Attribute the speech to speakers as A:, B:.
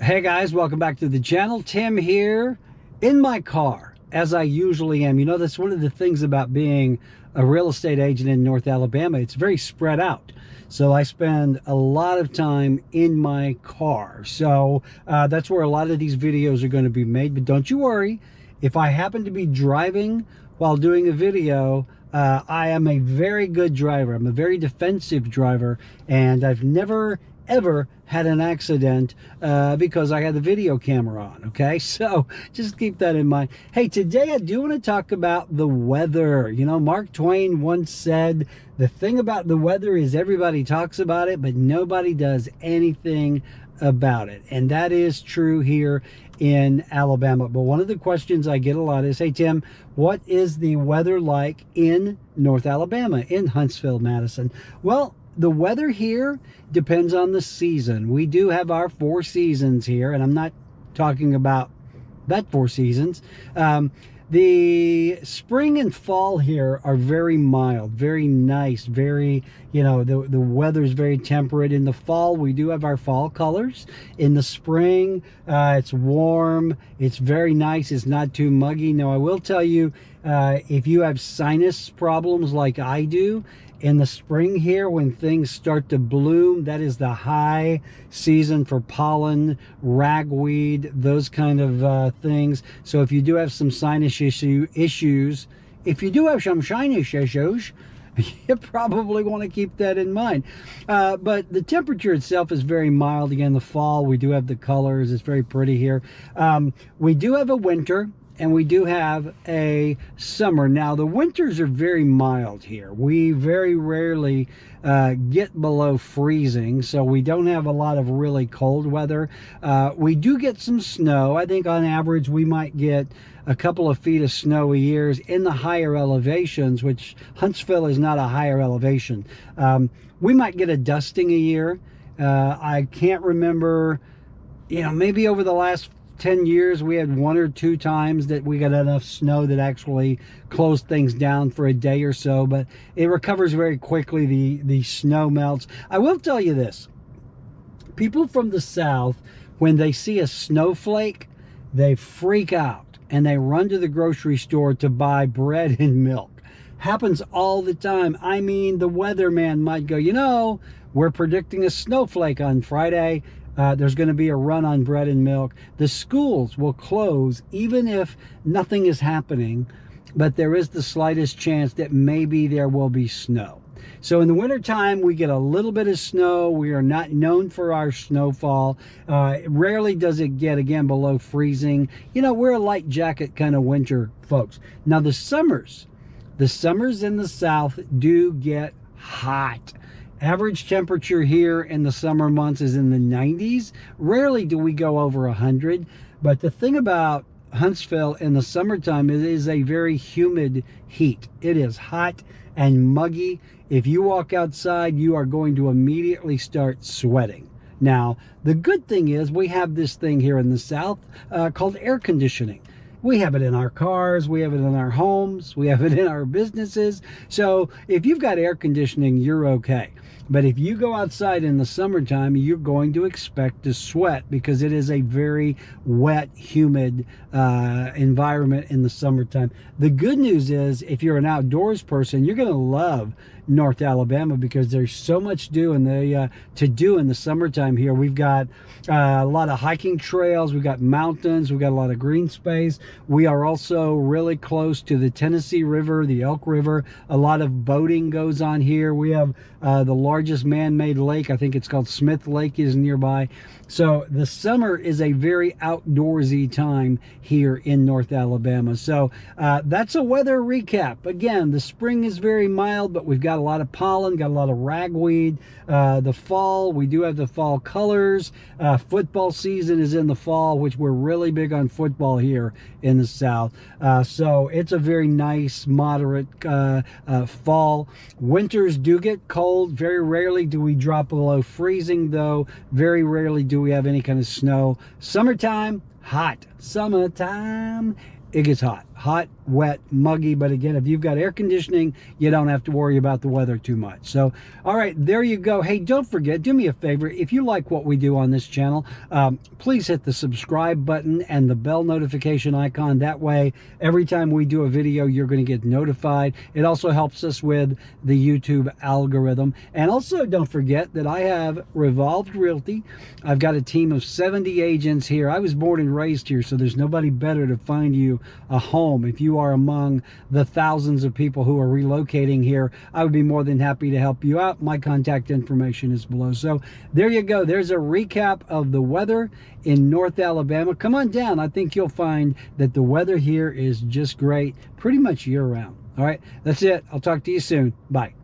A: Hey guys, welcome back to the channel. Tim here in my car, as I usually am. You know, that's one of the things about being a real estate agent in North Alabama. It's very spread out. So I spend a lot of time in my car. So that's where a lot of these videos are going to be made. But don't you worry, if I happen to be driving while doing a video, I am a very good driver. I'm a very defensive driver, and I've never ever had an accident because I had the video camera on. Okay, so just keep that in mind. Hey, today I do want to talk about the weather. You know, Mark Twain once said, the thing about the weather is everybody talks about it, but nobody does anything about it. And that is true here in Alabama. But one of the questions I get a lot is, hey Tim, what is the weather like in North Alabama, in Huntsville, Madison? Well, the weather here depends on the season. We do have our 4 seasons here, and I'm not talking about that 4 seasons. The spring and fall here are very mild, very nice, very, you know, the weather's very temperate. In the fall, we do have our fall colors. In the spring, it's warm, it's very nice, it's not too muggy. Now, I will tell you, if you have sinus problems like I do, in the spring here, when things start to bloom, that is the high season for pollen, ragweed, those kind of things. So if you do have some sinus issues, if you do have some sinus issues, you probably want to keep that in mind. But the temperature itself is very mild. Again, the fall, we do have the colors. It's very pretty here. We do have a winter, and we do have a summer. Now, the winters are very mild here. We very rarely get below freezing, so we don't have a lot of really cold weather. We do get some snow. I think on average we might get a couple of feet of snow a year in the higher elevations, which Huntsville is not a higher elevation. We might get a dusting a year. I can't remember, you know, maybe over the last 10 years we had 1 or 2 times that we got enough snow that actually closed things down for a day or so, but it recovers very quickly. The snow melts. I will tell you this, people from the south, when they see a snowflake, they freak out and they run to the grocery store to buy bread and milk. Happens all the time. I mean, the weatherman might go, you know, we're predicting a snowflake on Friday. There's going to be a run on bread and milk. The schools will close even if nothing is happening, but there is the slightest chance that maybe there will be snow. So in the wintertime, we get a little bit of snow. We are not known for our snowfall. Rarely does it get, again, below freezing. You know, we're a light jacket kind of winter folks. Now, the summers in the south do get hot. Average temperature here in the summer months is in the 90s. Rarely do we go over 100. But the thing about Huntsville in the summertime, it is a very humid heat. It is hot and muggy. If you walk outside, you are going to immediately start sweating. Now, the good thing is we have this thing here in the south called air conditioning. We have it in our cars, we have it in our homes, we have it in our businesses. So if you've got air conditioning, you're okay. But if you go outside in the summertime, you're going to expect to sweat because it is a very wet, humid environment in the summertime. The good news is, if you're an outdoors person, you're going to love North Alabama because there's so much to do in the summertime here. We've got a lot of hiking trails, we've got mountains, we've got a lot of green space. We are also really close to the Tennessee River, the Elk River. A lot of boating goes on here. We have the largest man-made lake, I think it's called Smith Lake, is nearby. So the summer is a very outdoorsy time here in North Alabama. So that's a weather recap. Again, the spring is very mild, but we've got a lot of pollen, got a lot of ragweed. The fall, we do have the fall colors. Football season is in the fall, which we're really big on football here in the south. So it's a very nice, moderate fall. Winters do get cold. Very rarely do we drop below freezing, though. Very rarely do we have any kind of snow. Summertime, hot. Summertime, it gets hot. hot, wet, muggy. But again, if you've got air conditioning, you don't have to worry about the weather too much. So, all right, there you go. Hey, don't forget, do me a favor. If you like what we do on this channel, please hit the subscribe button and the bell notification icon. That way, every time we do a video, you're going to get notified. It also helps us with the YouTube algorithm. And also, don't forget that I have Revolved Realty. I've got a team of 70 agents here. I was born and raised here, so there's nobody better to find you a home. If you are among the thousands of people who are relocating here, I would be more than happy to help you out. My contact information is below. So there you go. There's a recap of the weather in North Alabama. Come on down. I think you'll find that the weather here is just great pretty much year round. All right, that's it. I'll talk to you soon. Bye.